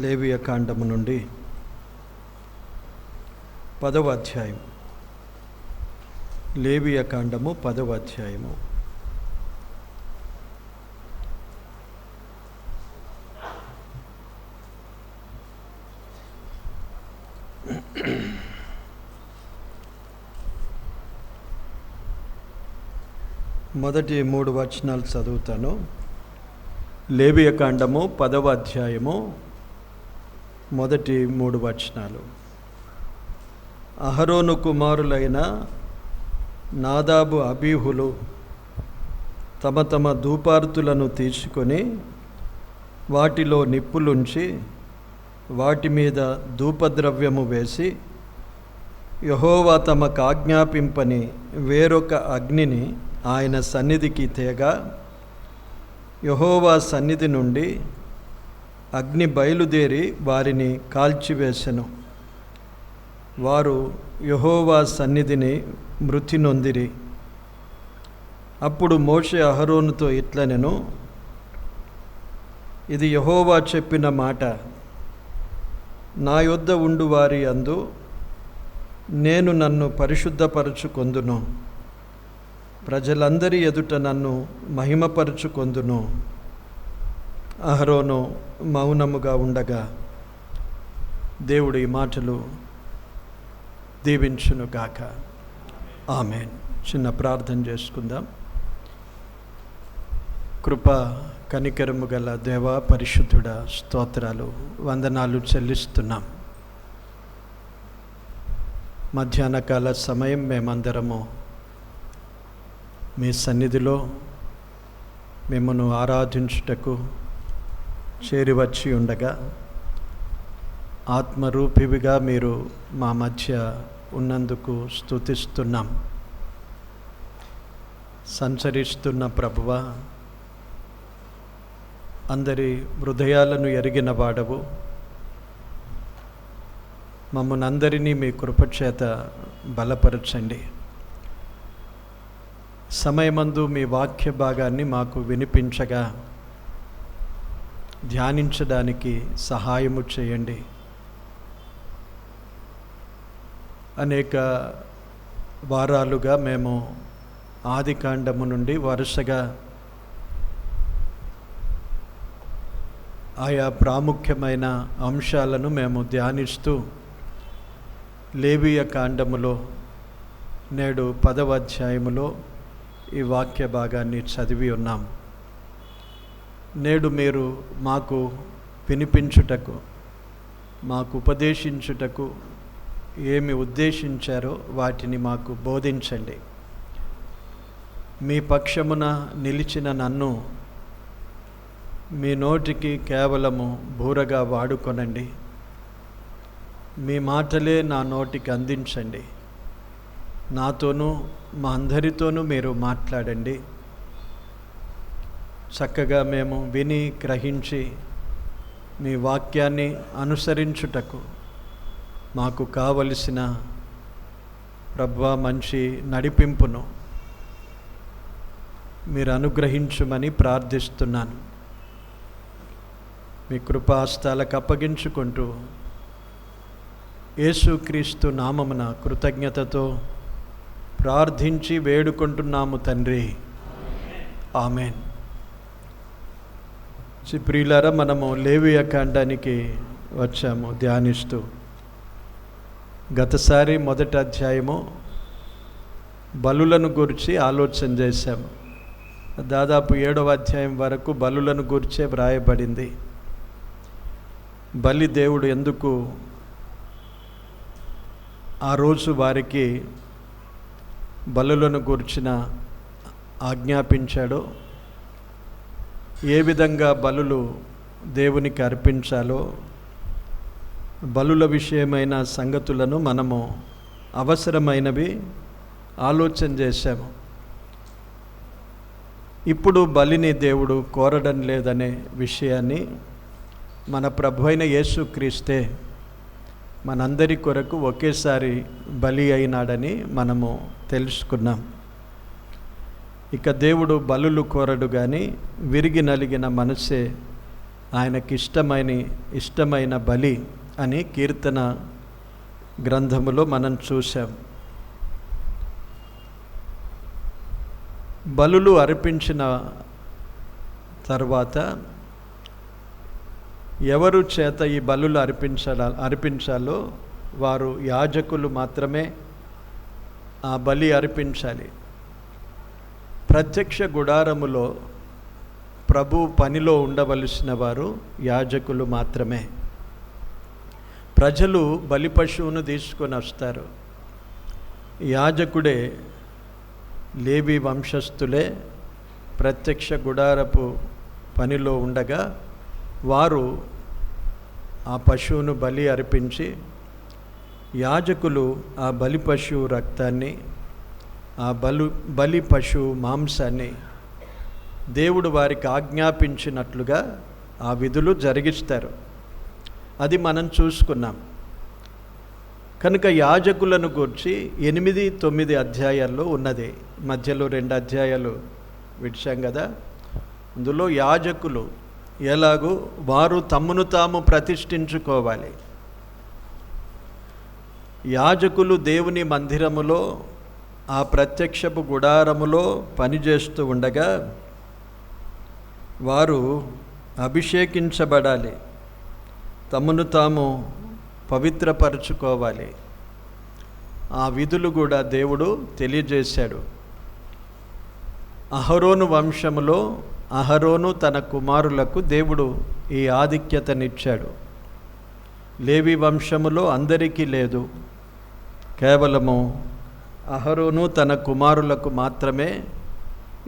లేవియ కాండము నుండి 10వ అధ్యాయం. లేవియ కాండము 10వ అధ్యాయము. మొదటి 3 వచనాలు చదువుతాను. లేవియ కాండము 10వ అధ్యాయము మొదటి 3 వచనాలు. అహరోను కుమారులైన నాదాబు అబీహులు తమ తమ ధూపార్తులను తీసుకొని వాటిలో నిప్పులుంచి వాటి మీద ధూపద్రవ్యము వేసి యెహోవా తమకు ఆజ్ఞాపింపని వేరొక అగ్నిని ఆయన సన్నిధికి తేగా యెహోవా సన్నిధి నుండి అగ్ని బయలుదేరి వారిని కాల్చివేసెను. వారు యెహోవా సన్నిధిని మృతి నొందిరి. అప్పుడు మోషే అహరోనుతో ఇట్లనెను, ఇది యెహోవా చెప్పిన మాట, నా యొద్ద ఉండు వారి అందు నేను నన్ను పరిశుద్ధపరచుకొందును, ప్రజలందరి ఎదుట నన్ను మహిమపరచుకొందును. అహరోను మౌనముగా ఉండగా దేవుడు ఈ మాటలు దీవించునుగాక. ఆమేన్. చిన్న ప్రార్థన చేసుకుందాం. కృప కనికరము గల దేవా, పరిశుద్ధుడా, స్తోత్రాలు వందనాలు చెల్లిస్తున్నాం. మధ్యాహ్న కాల సమయం మేమందరము మీ సన్నిధిలో మిమ్మను ఆరాధించుటకు చేరివచ్చి ఉండగా ఆత్మరూపివిగా మీరు మా మధ్య ఉన్నందుకు స్తుతిస్తున్నాం. సంచరిస్తున్న ప్రభువా, అందరి హృదయాలను ఎరిగిన వాడవు, మమ్మల్ని అందరినీ మీ కృపచేత బలపరచండి. సమయమందు మీ వాక్య భాగాన్ని మాకు వినిపించగా ధ్యానించడానికి సహాయము చేయండి. అనేక వారాలుగా మేము ఆదికాండము నుండి వరుసగా ఆయా ప్రాముఖ్యమైన అంశాలను మేము ధ్యానిస్తూ లేవియ కాండములో నేడు 10వ అధ్యాయములో ఈ వాక్య భాగాన్ని చదివి ఉన్నాం. నేడు మీరు మాకు వినిపించుటకు, మాకు ఉపదేశించుటకు ఏమి ఉద్దేశించారో వాటిని మాకు బోధించండి. మీ పక్షమున నిలిచిన నన్ను మీ నోటికి కేవలము బూరగా వాడుకొనండి. మీ మాటలే నా నోటికి అందించండి. నాతోనూ మా అందరితోనూ మీరు మాట్లాడండి. చక్కగా మేము విని గ్రహించి మీ వాక్యాన్ని అనుసరించుటకు మాకు కావలసిన ప్రభువా మంచి నడిపింపును మీరు అనుగ్రహించుమని ప్రార్థిస్తున్నాను. మీ కృపాస్తాలకు అప్పగించుకుంటూ యేసుక్రీస్తు నామమున కృతజ్ఞతతో ప్రార్థించి వేడుకుంటున్నాము తండ్రి. ఆమేన్. ప్రియులారా, మనము లేవియ కాండానికి వచ్చాము ధ్యానిస్తూ. గతసారి మొదటి అధ్యాయము బలులను గురించి ఆలోచన చేశాము. దాదాపు 7వ అధ్యాయం వరకు బలులను గురించే వ్రాయబడింది. బలి దేవుడు ఎందుకు ఆ రోజు వారికి బలులను గుర్చిన ఆజ్ఞాపించాడో, ఏ విధంగా బలులు దేవునికి అర్పించాలో, బలుల విషయమైన సంగతులను మనము అవసరమైనవి ఆలోచన చేశాము. ఇప్పుడు బలిని దేవుడు కోరడం లేదనే విషయాన్ని మన ప్రభు అయిన యేసుక్రీస్తే మనందరి కొరకు ఒకేసారి బలి అయినాడని మనము తెలుసుకున్నాం. ఇక దేవుడు బలులు కోరడు కానీ విరిగి నలిగిన మనసే ఆయనకి ఇష్టమైన బలి అని కీర్తన గ్రంథములో మనం చూసాం. బలులు అర్పించిన తర్వాత ఎవరు చేత ఈ బలులు అర్పించాలో వారు యాజకులు మాత్రమే ఆ బలి అర్పించాలి. ప్రత్యక్ష గుడారములో ప్రభు పనిలో ఉండవలసిన వారు యాజకులు మాత్రమే. ప్రజలు బలి పశువును తీసుకొని వస్తారు. యాజకుడే, లేవి వంశస్థులే ప్రత్యక్ష గుడారపు పనిలో ఉండగా వారు ఆ పశువును బలి అర్పించి, యాజకులు ఆ బలి పశువు రక్తాన్ని, ఆ బలి పశువు మాంసాన్ని దేవుడు వారికి ఆజ్ఞాపించినట్లుగా ఆ విధులు జరిగిస్తారు. అది మనం చూసుకున్నాం. కనుక యాజకులను గురించి 8-9 అధ్యాయాల్లో ఉన్నది. మధ్యలో 2 అధ్యాయాలు విడిచాం కదా. అందులో యాజకులు ఎలాగూ వారు తమను తాము ప్రతిష్ఠించుకోవాలి. యాజకులు దేవుని మందిరములో, ఆ ప్రత్యక్షపు గుడారములో పనిచేస్తూ ఉండగా వారు అభిషేకించబడాలి, తమను తాము పవిత్రపరచుకోవాలి. ఆ విధులు కూడా దేవుడు తెలియజేశాడు. అహరోను వంశములో అహరోను తన కుమారులకు దేవుడు ఈ ఆధిక్యతనిచ్చాడు. లేవి వంశములో అందరికీ లేదు, కేవలము అహరోను తన కుమారులకు మాత్రమే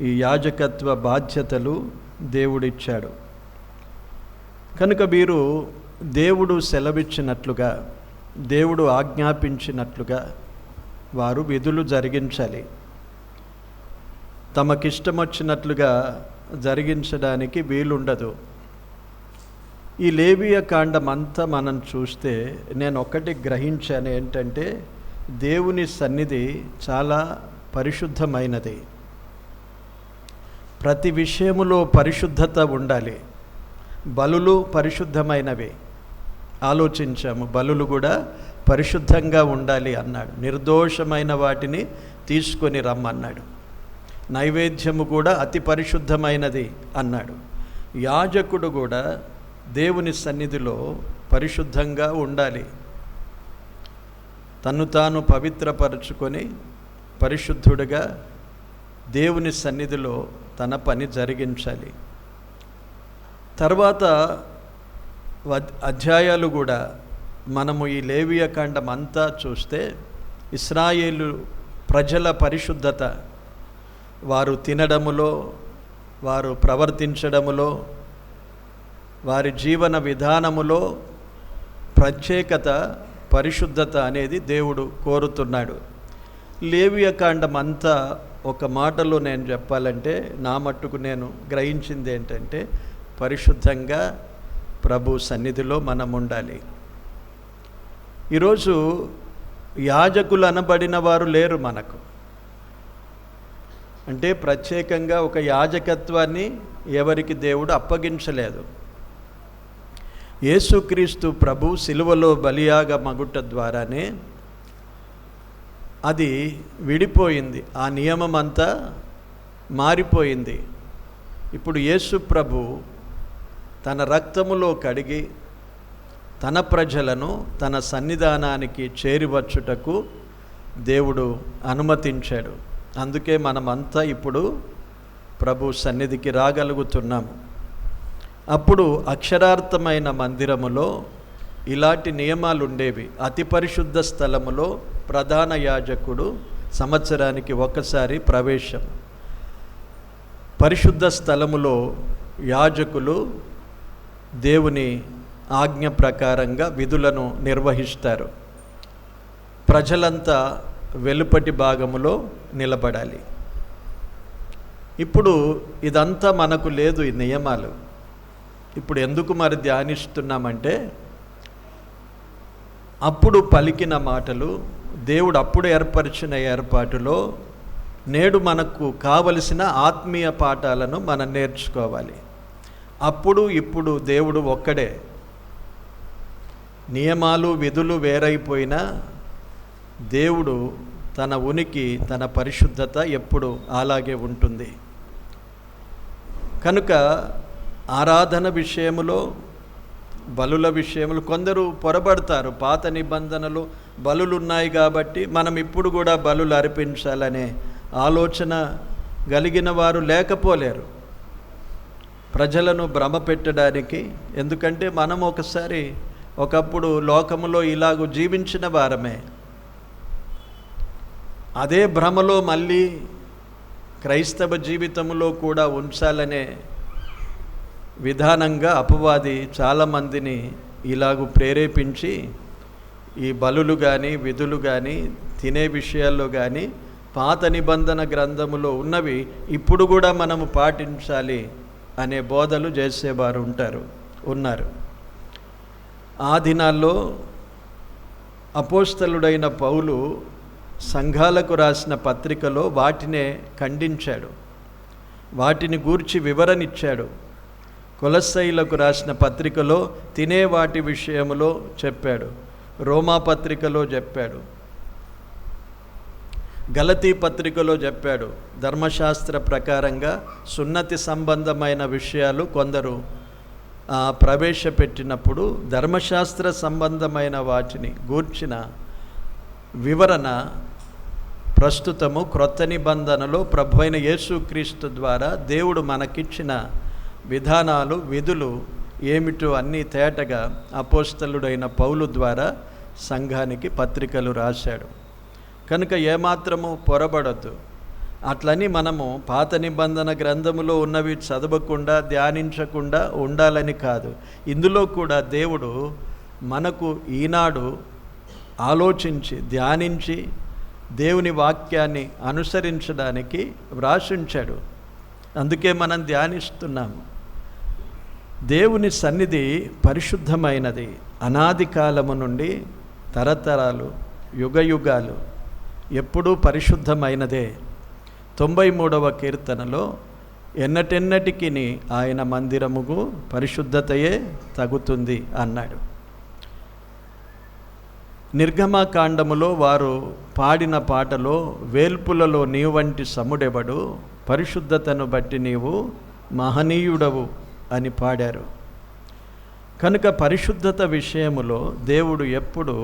ఈ యాజకత్వ బాధ్యతలు దేవుడిచ్చాడు. కనుక వీరు దేవుడు సెలవిచ్చినట్లుగా, దేవుడు ఆజ్ఞాపించినట్లుగా వారు విధులు జరిగించాలి. తమకిష్టమొచ్చినట్లుగా జరిగించడానికి వీలుండదు. ఈ లేవియ కాండం అంతా మనం చూస్తే నేను ఒకటి గ్రహించాను, ఏంటంటే దేవుని సన్నిధి చాలా పరిశుద్ధమైనది. ప్రతి విషయములో పరిశుద్ధత ఉండాలి. బలులు పరిశుద్ధమైనవి, ఆలోచించాము. బలులు కూడా పరిశుద్ధంగా ఉండాలి అన్నాడు. నిర్దోషమైన వాటిని తీసుకొని రమ్మన్నాడు. నైవేద్యము కూడా అతి పరిశుద్ధమైనది అన్నాడు. యాజకుడు కూడా దేవుని సన్నిధిలో పరిశుద్ధంగా ఉండాలి. తన్ను తాను పవిత్రపరచుకొని పరిశుద్ధుడిగా దేవుని సన్నిధిలో తన పని జరిగించాలి. తర్వాత అధ్యాయాలు కూడా మనము ఈ లేవియ కాండం అంతా చూస్తే ఇశ్రాయేలు ప్రజల పరిశుద్ధత, వారు తినడములో, వారు ప్రవర్తించడములో, వారి జీవన విధానములో ప్రత్యేకత, పరిశుద్ధత అనేది దేవుడు కోరుతున్నాడు. లేవియ కాండం అంతా ఒక మాటలో నేను చెప్పాలంటే, నా మట్టుకు నేను గ్రహించింది ఏంటంటే, పరిశుద్ధంగా ప్రభు సన్నిధిలో మనం ఉండాలి. ఈరోజు యాజకులు అనబడిన వారు లేరు మనకు. అంటే ప్రత్యేకంగా ఒక యాజకత్వాన్ని ఎవరికి దేవుడు అప్పగించలేదు. యేసుక్రీస్తు ప్రభు సిలువలో బలియాగ మగుట ద్వారానే అది విడిపోయింది. ఆ నియమం అంతా మారిపోయింది. ఇప్పుడు యేసు ప్రభు తన రక్తములో కడిగి తన ప్రజలను తన సన్నిధానానికి చేరివచ్చుటకు దేవుడు అనుమతించాడు. అందుకే మనమంతా ఇప్పుడు ప్రభు సన్నిధికి రాగలుగుతున్నాము. అప్పుడు అక్షరార్థమైన మందిరములో ఇలాంటి నియమాలు ఉండేవి. అతి పరిశుద్ధ స్థలములో ప్రధాన యాజకుడు సంవత్సరానికి ఒకసారి ప్రవేశం. పరిశుద్ధ స్థలములో యాజకులు దేవుని ఆజ్ఞ ప్రకారంగా విధులను నిర్వహిస్తారు. ప్రజలంతా వెలుపటి భాగములో నిలబడాలి. ఇప్పుడు ఇదంతా మనకు లేదు, ఈ నియమాలు. ఇప్పుడు ఎందుకు మరి ధ్యానిస్తున్నామంటే, అప్పుడు పలికిన మాటలు, దేవుడు అప్పుడు ఏర్పరిచిన ఏర్పాటులో నేడు మనకు కావలసిన ఆత్మీయ పాఠాలను మనం నేర్చుకోవాలి. అప్పుడు ఇప్పుడు దేవుడు ఒక్కడే. నియమాలు విధులు వేరైపోయినా దేవుడు తన ఉనికి, తన పరిశుద్ధత ఎప్పుడు అలాగే ఉంటుంది. కనుక ఆరాధన విషయములో, బలుల విషయములు కొందరు పొరబడతారు. పాత నిబంధనలు బలులు ఉన్నాయి కాబట్టి మనం ఇప్పుడు కూడా బలులు అర్పించాలనే ఆలోచన కలిగిన వారు లేకపోలేరు, ప్రజలను భ్రమ పెట్టడానికి. ఎందుకంటే మనం ఒకప్పుడు లోకములో ఇలాగూ జీవించిన వారమే. అదే భ్రమలో మళ్ళీ క్రైస్తవ జీవితంలో కూడా ఉంచాలనే విధానంగా అపవాది చాలామందిని ఇలాగూ ప్రేరేపించి ఈ బలులు కానీ విధులు కానీ తినే విషయాల్లో కానీ పాత నిబంధన గ్రంథములో ఉన్నవి ఇప్పుడు కూడా మనము పాటించాలి అనే బోధలు చేసేవారు ఉన్నారు. ఆ దినాల్లో అపోస్తలుడైన పౌలు సంఘాలకు రాసిన పత్రికలో వాటినే ఖండించాడు, వాటిని గూర్చి వివరణిచ్చాడు. కొలస్సీయులకు రాసిన పత్రికలో తినే వాటి విషయంలో చెప్పాడు, రోమా పత్రికలో చెప్పాడు, గలతీ పత్రికలో చెప్పాడు. ధర్మశాస్త్ర ప్రకారంగా సున్నతి సంబంధమైన విషయాలు కొందరు ప్రవేశపెట్టినప్పుడు ధర్మశాస్త్ర సంబంధమైన వాటిని గూర్చిన వివరణ ప్రస్తుతము క్రొత్త నిబంధనలో ప్రభువైన యేసుక్రీస్తు ద్వారా దేవుడు మనకిచ్చిన విధానాలు, విధులు ఏమిటో అన్నీ తేటగా అపోస్తలుడైన పౌలు ద్వారా సంఘానికి పత్రికలు రాశాడు. కనుక ఏమాత్రము పొరబడద్దు. అట్లని మనము పాత నిబంధన గ్రంథములో ఉన్నవి చదవకుండా ధ్యానించకుండా ఉండాలని కాదు. ఇందులో కూడా దేవుడు మనకు ఈనాడు ఆలోచించి ధ్యానించి దేవుని వాక్యాన్ని అనుసరించడానికి వ్రాసించాడు. అందుకే మనం ధ్యానిస్తున్నాము. దేవుని సన్నిధి పరిశుద్ధమైనది. అనాది కాలము నుండి తరతరాలు, యుగయుగాలు ఎప్పుడూ పరిశుద్ధమైనదే. 93వ కీర్తనలో ఎన్నటెన్నటికి ఆయన మందిరముకు పరిశుద్ధతయే తగుతుంది అన్నాడు. నిర్గమకాండములో వారు పాడిన పాటలో వేల్పులలో నీవు వంటి సముడెవడు, పరిశుద్ధతను బట్టి నీవు మహనీయుడవు అని పాడారు. కనుక పరిశుద్ధత విషయములో దేవుడు ఎప్పుడు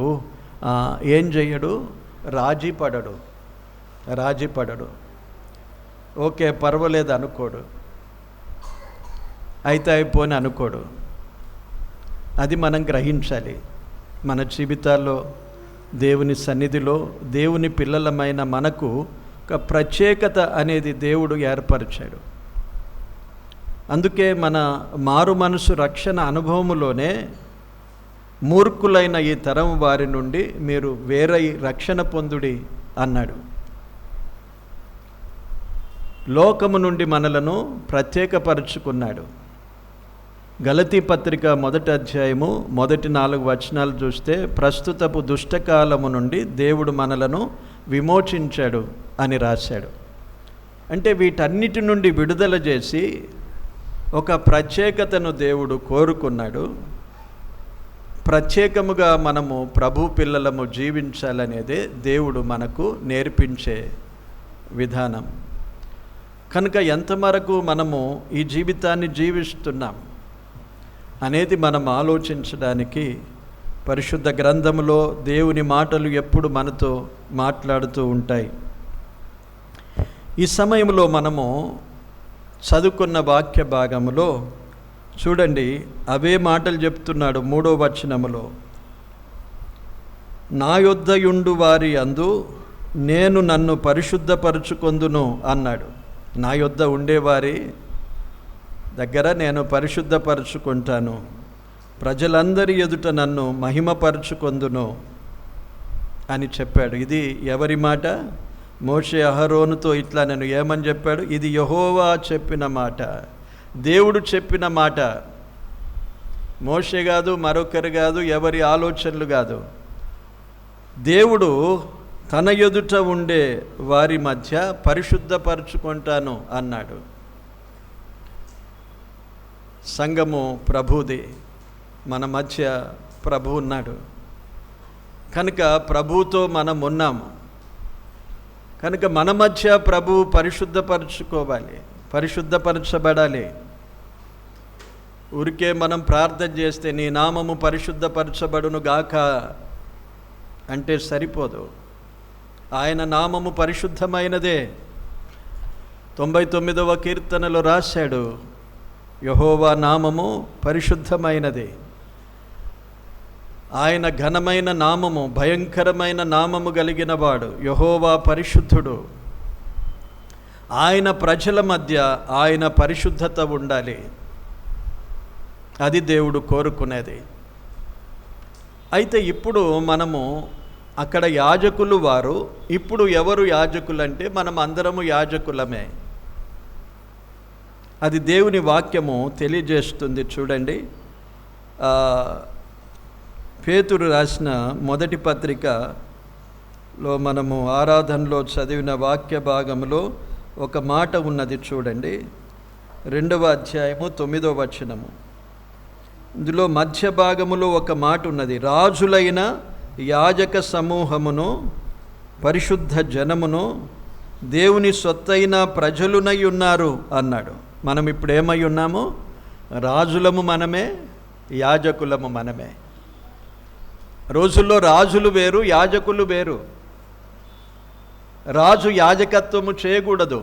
ఏం చేయడు, రాజీ పడడు. ఓకే పర్వాలేదు అనుకోడు, అయితే అయిపోని అనుకోడు. అది మనం గ్రహించాలి. మన జీవితాల్లో దేవుని సన్నిధిలో దేవుని పిల్లలమైన మనకు ఒక ప్రత్యేకత అనేది దేవుడు ఏర్పరిచాడు. అందుకే మన మారు మనసు రక్షణ అనుభవములోనే మూర్ఖులైన ఈ తరం వారి నుండి మీరు వేరై రక్షణ పొందుడి అన్నాడు. లోకము నుండి మనలను ప్రత్యేకపరుచుకున్నాడు. గలతీ పత్రిక 1వ అధ్యాయము 4 వచనాలు చూస్తే ప్రస్తుతపు దుష్టకాలము నుండి దేవుడు మనలను విమోచించాడు అని రాశాడు. అంటే వీటన్నిటి నుండి విడుదల చేసి ఒక ప్రత్యేకతను దేవుడు కోరుకున్నాడు. ప్రత్యేకముగా మనము ప్రభు పిల్లలము జీవించాలనేదే దేవుడు మనకు నేర్పించే విధానం. కనుక ఎంతవరకు మనము ఈ జీవితాన్ని జీవిస్తున్నాం అనేది మనం ఆలోచించడానికి పరిశుద్ధ గ్రంథములో దేవుని మాటలు ఎప్పుడు మనతో మాట్లాడుతూ ఉంటాయి. ఈ సమయంలో మనము చదువుకున్న వాక్య భాగములో చూడండి, అవే మాటలు చెప్తున్నాడు 3వ వచనములో. నా యొద్దయుండు వారి అందు నేను నన్ను పరిశుద్ధపరచుకొందును అన్నాడు. నా యొద్ద ఉండేవారి దగ్గర నేను పరిశుద్ధపరచుకుంటాను, ప్రజలందరి ఎదుట నన్ను మహిమపరచుకొందును అని చెప్పాడు. ఇది ఎవరి మాట? మోషే అహరోనుతో ఇట్లా నేను ఏమని చెప్పాడు? ఇది యెహోవా చెప్పిన మాట, దేవుడు చెప్పిన మాట. మోషే కాదు, మరొకరు కాదు, ఎవరి ఆలోచనలు కాదు. దేవుడు తన ఎదుట ఉండే వారి మధ్య పరిశుద్ధపరచుకుంటాను అన్నాడు. సంఘము ప్రభుది, మన మధ్య ప్రభు ఉన్నాడు కనుక ప్రభువుతో మనం ఉన్నాము కనుక మన మధ్య ప్రభు పరిశుద్ధపరచుకోవాలి, పరిశుద్ధపరచబడాలి. ఊరికే మనం ప్రార్థన చేస్తే నీ నామము పరిశుద్ధపరచబడును గాక అంటే సరిపోదు. ఆయన నామము పరిశుద్ధమైనదే. 99వ కీర్తనలో రాశాడు, యెహోవా నామము పరిశుద్ధమైనది. ఆయన ఘనమైన నామము, భయంకరమైన నామము కలిగిన వాడు యెహోవా పరిశుద్ధుడు. ఆయన ప్రజల మధ్య ఆయన పరిశుద్ధత ఉండాలి. అది దేవుడు కోరుకునేది. అయితే ఇప్పుడు మనము అక్కడ యాజకులు వారు, ఇప్పుడు ఎవరు యాజకులంటే మనం అందరము యాజకులమే. అది దేవుని వాక్యము తెలియజేస్తుంది. చూడండి, పేతురు రాసిన మొదటి పత్రికలో మనము ఆరాధనలో చదివిన వాక్య భాగంలో ఒక మాట ఉన్నది చూడండి. 2వ అధ్యాయము 9వ వచనము. ఇందులో మధ్య భాగములో ఒక మాట ఉన్నది, రాజులైన యాజక సమూహమును పరిశుద్ధ జనమును దేవుని సొత్తైన ప్రజలునై ఉన్నారు అన్నాడు. మనం ఇప్పుడు ఏమై ఉన్నాము? రాజులము మనమే, యాజకులము మనమే. రోజుల్లో రాజులు వేరు, యాజకులు వేరు. రాజు యాజకత్వము చేయకూడదు.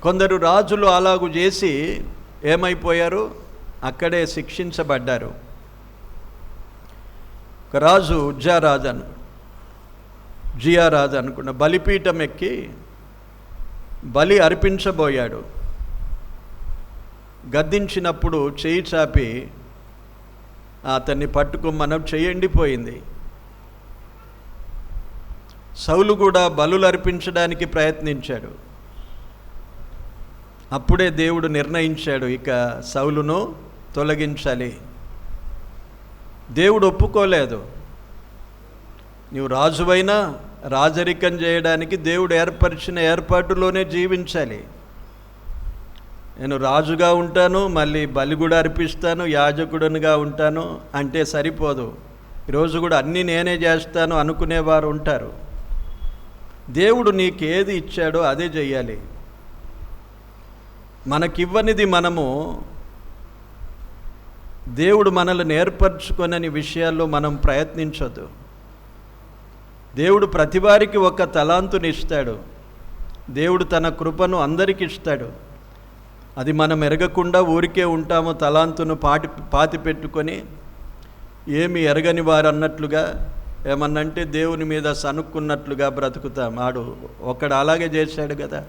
కొందరు రాజులు అలాగు చేసి ఏమైపోయారు? అక్కడే శిక్షించబడ్డారు. ఒక రాజు జియారాజు అనుకున్న బలిపీఠం ఎక్కి బలి అర్పించబోయాడు. గద్దించినప్పుడు చేయి చాపి అతన్ని పట్టుకోమనం చేయండిపోయింది. సౌలు కూడా బలులు అర్పించడానికి ప్రయత్నించాడు. అప్పుడే దేవుడు నిర్ణయించాడు, ఇక సౌలును తొలగించాలి. దేవుడు ఒప్పుకోలేదు. నీవు రాజువైనా రాజరికం చేయడానికి దేవుడు ఏర్పరిచిన ఏర్పాటులోనే జీవించాలి. నేను రాజుగా ఉంటాను, మళ్ళీ బలి కూడా అర్పిస్తాను, యాజకుడునిగా ఉంటాను అంటే సరిపోదు. ఈరోజు కూడా అన్నీ నేనే చేస్తాను అనుకునేవారు ఉంటారు. దేవుడు నీకేది ఇచ్చాడో అదే చెయ్యాలి. మనకివ్వనిది మనము, దేవుడు మనల్ని ఏర్పరచుకొనని విషయాల్లో మనం ప్రయత్నించొద్దు. దేవుడు ప్రతివారికి ఒక తలాంతుని ఇస్తాడు. దేవుడు తన కృపను అందరికి ఇస్తాడు. అది మనం ఎరగకుండా ఊరికే ఉంటాము, తలాంతును పాతి పెట్టుకొని ఏమి ఎరగని వారు అన్నట్లుగా, ఏమన్నంటే దేవుని మీద సనుక్కున్నట్లుగా బ్రతుకుతాం. వాడు ఒకడు అలాగే చేశాడు కదా,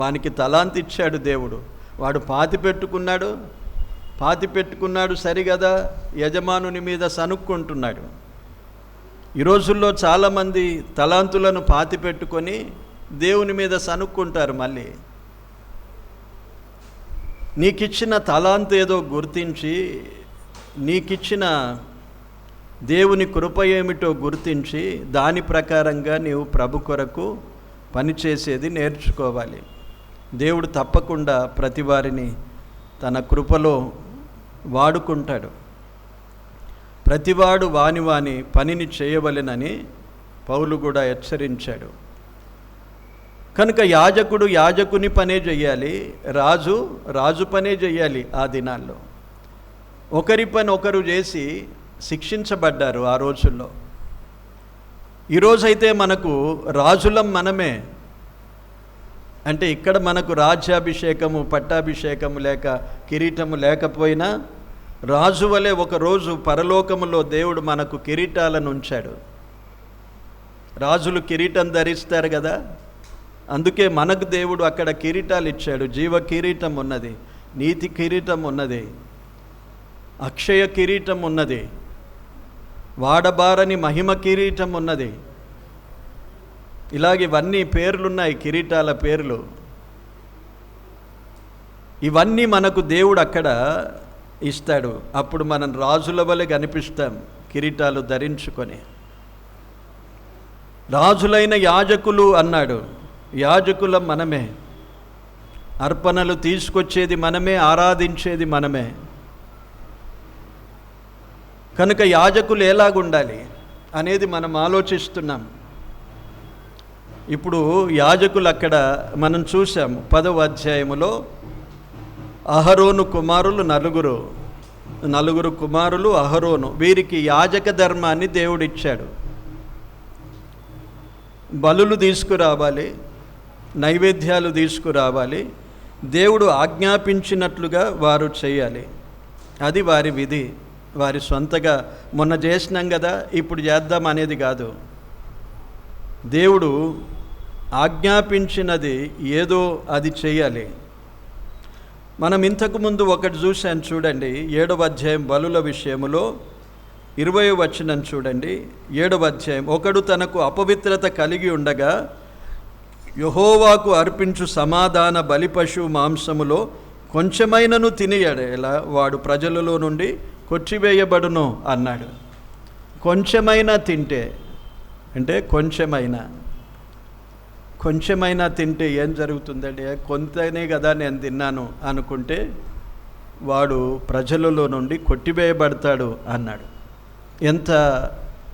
వానికి తలాంతు ఇచ్చాడు దేవుడు, వాడు పాతి పెట్టుకున్నాడు సరిగదా, యజమానుని మీద సనుక్కుంటున్నాడు. ఈ రోజుల్లో చాలామంది తలాంతులను పాతి పెట్టుకొని దేవుని మీద సనుక్కుంటారు. మళ్ళీ నీకిచ్చిన తలాంతు ఏదో గుర్తించి, నీకిచ్చిన దేవుని కృప ఏమిటో గుర్తించి దాని ప్రకారంగా నీవు ప్రభు కొరకు పనిచేసేది నేర్చుకోవాలి. దేవుడు తప్పకుండా ప్రతి వారిని తన కృపలో వాడుకుంటాడు. ప్రతివాడు వాని పనిని చేయవలెనని పౌలు కూడా హెచ్చరించాడు. కనుక యాజకుడు యాజకుని పనే చెయ్యాలి, రాజు పనే చెయ్యాలి. ఆ దినాల్లో ఒకరి పని ఒకరు చేసి శిక్షించబడ్డారు ఆ రోజుల్లో. ఈరోజైతే మనకు రాజులం మనమే. అంటే ఇక్కడ మనకు రాజ్యాభిషేకము, పట్టాభిషేకము లేక కిరీటము లేకపోయినా రాజు వలె ఒకరోజు పరలోకములో దేవుడు మనకు కిరీటాలను ఉంచాడు. రాజులు కిరీటం ధరిస్తారు కదా, అందుకే మనకు దేవుడు అక్కడ కిరీటాలు ఇచ్చాడు. జీవ కిరీటం ఉన్నది, నీతి కిరీటం ఉన్నది, అక్షయ కిరీటం ఉన్నది, వాడబారని మహిమ కిరీటం ఉన్నది. ఇలాగివన్నీ పేర్లున్నాయి, కిరీటాల పేర్లు. ఇవన్నీ మనకు దేవుడు అక్కడ ఇస్తాడు. అప్పుడు మనం రాజుల వలె కనిపిస్తాం కిరీటాలు ధరించుకొని. రాజులైన యాజకులు అన్నాడు. యాజకులం మనమే. అర్పణలు తీసుకొచ్చేది మనమే, ఆరాధించేది మనమే. కనుక యాజకులు ఎలాగుండాలి అనేది మనం ఆలోచిస్తున్నాం. ఇప్పుడు యాజకులు అక్కడ మనం చూసాము 10వ అధ్యాయములో అహరోను కుమారులు నలుగురు కుమారులు అహరోను, వీరికి యాజక ధర్మాన్ని దేవుడిచ్చాడు. బలులు తీసుకురావాలి, నైవేద్యాలు తీసుకురావాలి, దేవుడు ఆజ్ఞాపించినట్లుగా వారు చేయాలి. అది వారి విధి. వారి సొంతగా మొన్న చేసినాం కదా ఇప్పుడు చేద్దాం అనేది కాదు. దేవుడు ఆజ్ఞాపించినది ఏదో అది చేయాలి. మనం ఇంతకుముందు ఒకటి చూశాను చూడండి, 7వ అధ్యాయం బలుల విషయములో 20వ వచనం చూడండి. 7వ అధ్యాయం, ఒకడు తనకు అపవిత్రత కలిగి ఉండగా యెహోవాకు అర్పించు సమాధాన బలి పశువు మాంసములో కొంచెమైనను తినియడేలా వాడు ప్రజలలో నుండి కొట్టివేయబడును అన్నాడు. కొంచెమైనా తింటే అంటే కొంచెమైనా తింటే ఏం జరుగుతుందంటే, కొంతనే కదా నేను తిన్నాను అనుకుంటే వాడు ప్రజలలో నుండి కొట్టివేయబడతాడు అన్నాడు. ఎంత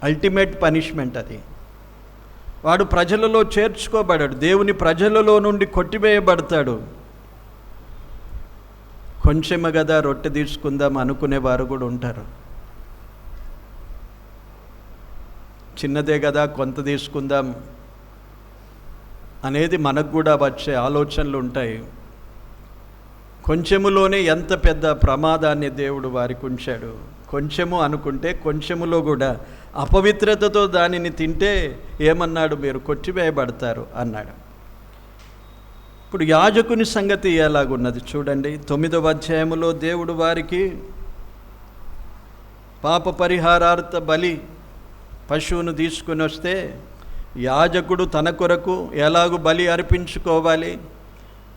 అల్టిమేట్ పనిష్మెంట్ అది. వాడు ప్రజలలో చేర్చుకోబడాడు, దేవుని ప్రజలలో నుండి కొట్టివేయబడతాడు. కొంచెమే కదా రొట్టె తీసుకుందాం అనుకునేవారు కూడా ఉంటారు. చిన్నదే కదా కొంత తీసుకుందాం అనేది మనకు కూడా వచ్చే ఆలోచనలు ఉంటాయి. కొంచెములోనే ఎంత పెద్ద ప్రమాదాన్ని దేవుడు వారికి ఉంచాడు. కొంచెము అనుకుంటే కొంచెములో కూడా అపవిత్రతతో దానిని తింటే ఏమన్నాడు, మీరు కొట్టివేయబడతారు అన్నాడు. ఇప్పుడు యాజకుని సంగతి ఎలాగున్నది చూడండి. 9వ అధ్యాయములో దేవుడు వారికి పాప పరిహారార్థ బలి పశువును తీసుకుని వస్తే యాజకుడు తన కొరకు ఎలాగు బలి అర్పించుకోవాలి,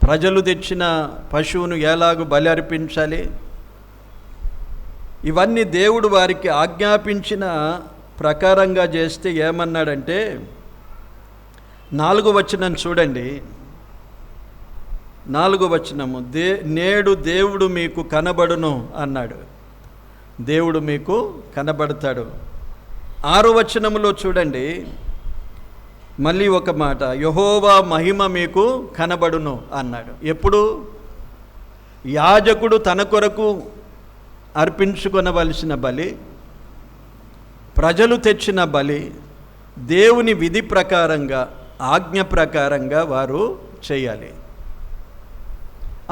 ప్రజలు తెచ్చిన పశువును ఎలాగు బలి అర్పించాలి, ఇవన్నీ దేవుడు వారికి ఆజ్ఞాపించిన ప్రకారంగా చేస్తే ఏమన్నాడంటే 4వ వచనం చూడండి. 4వ వచనము, నేడు దేవుడు మీకు కనబడును అన్నాడు. దేవుడు మీకు కనబడతాడు. 6వ వచనములో చూడండి, మళ్ళీ ఒక మాట, యెహోవా మహిమ మీకు కనబడును అన్నాడు. ఎప్పుడు? యాజకుడు తన కొరకు అర్పించుకొనవలసిన బలి, ప్రజలు తెచ్చిన బలి, దేవుని విధి ప్రకారంగా ఆజ్ఞ ప్రకారంగా వారు చేయాలి.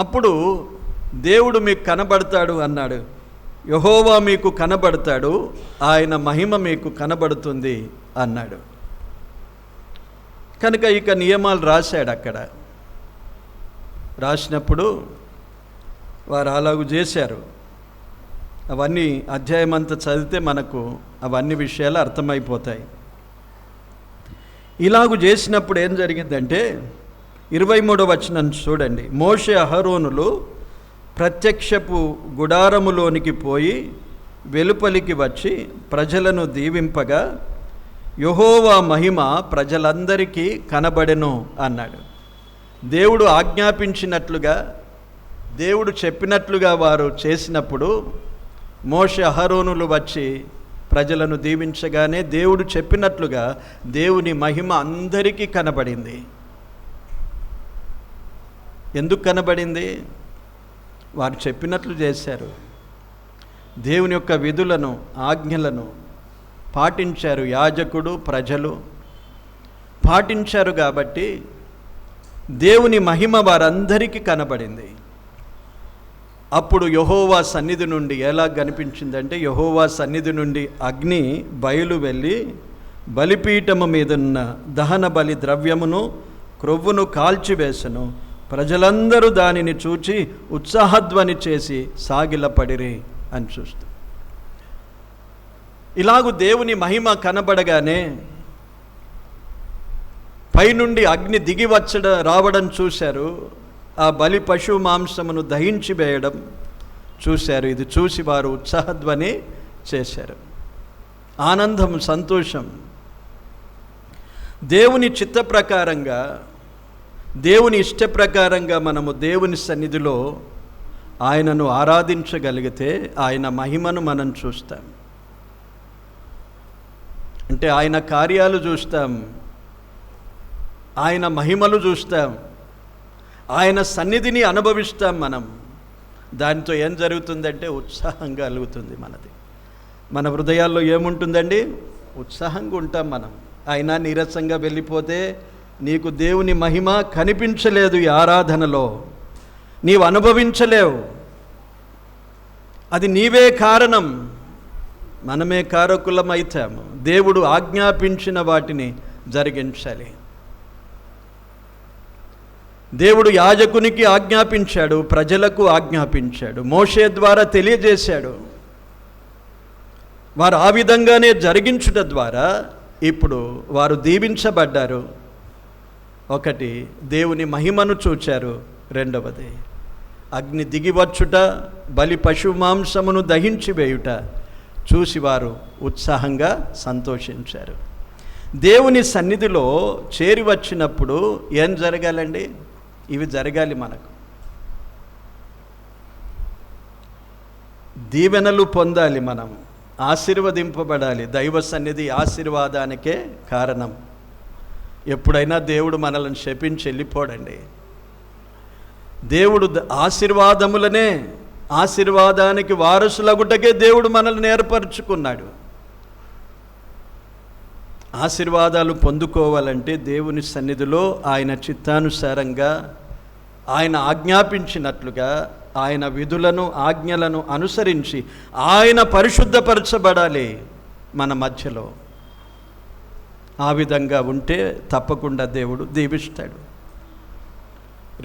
అప్పుడు దేవుడు మీకు కనబడతాడు అన్నాడు. యెహోవా మీకు కనబడతాడు, ఆయన మహిమ మీకు కనబడుతుంది అన్నాడు. కనుక ఇక నియమాలు రాశాడు. అక్కడ రాసినప్పుడు వారు అలాగూ చేశారు. అవన్నీ అధ్యాయం అంతా చదివితే మనకు అవన్నీ విషయాలు అర్థమైపోతాయి. ఇలాగూ చేసినప్పుడు ఏం జరిగిందంటే 23వ వచనం చూడండి. మోషే అహరోనులు ప్రత్యక్షపు గుడారములోనికి పోయి వెలుపలికి వచ్చి ప్రజలను దీవింపగా యెహోవా మహిమ ప్రజలందరికీ కనబడెను అన్నాడు. దేవుడు ఆజ్ఞాపించినట్లుగా, దేవుడు చెప్పినట్లుగా వారు చేసినప్పుడు మోషే అహరోనులు వచ్చి ప్రజలను దీవించగానే దేవుడు చెప్పినట్లుగా దేవుని మహిమ అందరికీ కనబడింది. ఎందుకు కనబడింది? వారు చెప్పినట్లు చేశారు. దేవుని యొక్క విధులను, ఆజ్ఞలను పాటించారు. యాజకుడు, ప్రజలు పాటించారు కాబట్టి దేవుని మహిమ వారందరికీ కనబడింది. అప్పుడు యెహోవా సన్నిధి నుండి ఎలా కనిపించిందంటే, యెహోవా సన్నిధి నుండి అగ్ని బయలు వెళ్ళి బలిపీఠము మీదున్న దహన బలి ద్రవ్యమును క్రొవ్వును కాల్చివేసెను. ప్రజలందరూ దానిని చూచి ఉత్సాహధ్వని చేసి సాగిలపడిరి అని చూస్తూ, ఇలాగూ దేవుని మహిమ కనబడగానే పైనుండి అగ్ని దిగి రావడం చూశారు. ఆ బలి పశువు మాంసమును దహించి వేయడం చూశారు. ఇది చూసి వారు ఉత్సాహధ్వని చేశారు. ఆనందం, సంతోషం. దేవుని చిత్త ప్రకారంగా దేవుని ఇష్ట ప్రకారంగా మనము దేవుని సన్నిధిలో ఆయనను ఆరాధించగలిగితే ఆయన మహిమను మనం చూస్తాం. అంటే ఆయన కార్యాలు చూస్తాం, ఆయన మహిమలు చూస్తాం, ఆయన సన్నిధిని అనుభవిస్తాం. మనం దానితో ఏం జరుగుతుందంటే ఉత్సాహం కలుగుతుంది. మన హృదయాల్లో ఏముంటుందండి? ఉత్సాహంగా ఉంటాం మనం. అయినా నీరసంగా వెళ్ళిపోతే నీకు దేవుని మహిమ కనిపించలేదు, ఈ ఆరాధనలో నీవు అనుభవించలేవు. అది నీవే కారణం, మనమే కారకులమైతాము. దేవుడు ఆజ్ఞాపించిన వాటిని జరిగించాలి. దేవుడు యాజకునికి ఆజ్ఞాపించాడు, ప్రజలకు ఆజ్ఞాపించాడు, మోషే ద్వారా తెలియజేశాడు. వారు ఆ విధంగానే జరిగించుట ద్వారా ఇప్పుడు వారు దీవించబడ్డారు. ఒకటి, దేవుని మహిమను చూచారు. రెండవది, అగ్ని దిగివచ్చుట, బలి పశు మాంసమును దహించి వేయుట చూసి వారు ఉత్సాహంగా సంతోషించారు. దేవుని సన్నిధిలో చేరి వచ్చినప్పుడు ఏం జరగాలండి? ఇవి జరగాలి. మనకు దీవెనలు పొందాలి, మనం ఆశీర్వదింపబడాలి. దైవ సన్నిధి ఆశీర్వాదానికే కారణం. ఎప్పుడైనా దేవుడు మనల్ని శపించి వెళ్ళిపోడండి. దేవుడు ఆశీర్వాదములనే, ఆశీర్వాదానికి వారసులగుటకే దేవుడు మనల్ని ఏర్పరచుకున్నాడు. ఆశీర్వాదాలు పొందుకోవాలంటే దేవుని సన్నిధిలో ఆయన చిత్తానుసారంగా, ఆయన ఆజ్ఞాపించినట్లుగా, ఆయన విధులను ఆజ్ఞలను అనుసరించి ఆయన పరిశుద్ధపరచబడాలి మన మధ్యలో. ఆ విధంగా ఉంటే తప్పకుండా దేవుడు దీవిస్తాడు.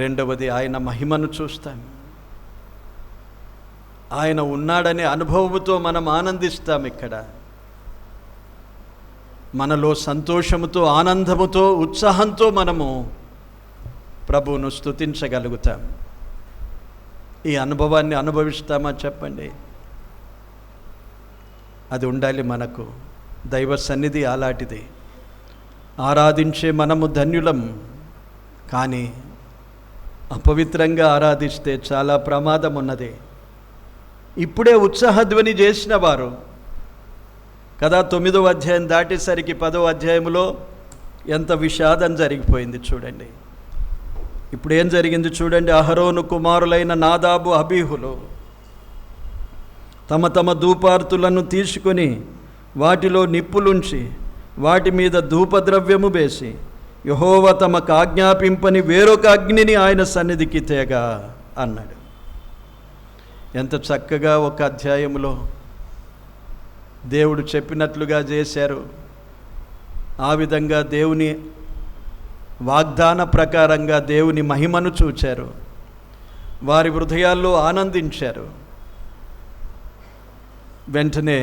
రెండవది, ఆయన మహిమను చూస్తాం. ఆయన ఉన్నాడనే అనుభవముతో మనం ఆనందిస్తాం. ఇక్కడ మనలో సంతోషముతో, ఆనందముతో, ఉత్సాహంతో మనము ప్రభువును స్తుతించగలుగుతాం. ఈ అనుభవాన్ని అనుభవిస్తామా చెప్పండి? అది ఉండాలి మనకు. దైవ సన్నిధి అలాంటిది. ఆరాధించే మనము ధన్యులం. కానీ అపవిత్రంగా ఆరాధిస్తే చాలా ప్రమాదం ఉన్నది. ఇప్పుడే ఉత్సాహధ్వని చేసిన వారు కదా, 9వ అధ్యాయం దాటేసరికి 10వ అధ్యాయంలో ఎంత విషాదం జరిగిపోయింది చూడండి. ఇప్పుడు ఏం జరిగింది చూడండి. అహరోను కుమారులైన నాదాబు, అబీహులు తమ తమ ధూపార్తులను తీసుకొని వాటిలో నిప్పులుంచి వాటి మీద ధూపద్రవ్యము వేసి యెహోవా తమకు ఆజ్ఞాపింపని వేరొక అగ్నిని ఆయన సన్నిధికి తేగా అన్నాడు. ఎంత చక్కగా ఒక అధ్యాయంలో దేవుడు చెప్పినట్లుగా చేశారు. ఆ విధంగా దేవుని వాగ్దాన ప్రకారంగా దేవుని మహిమను చూచారు. వారి హృదయాల్లో ఆనందించారు. వెంటనే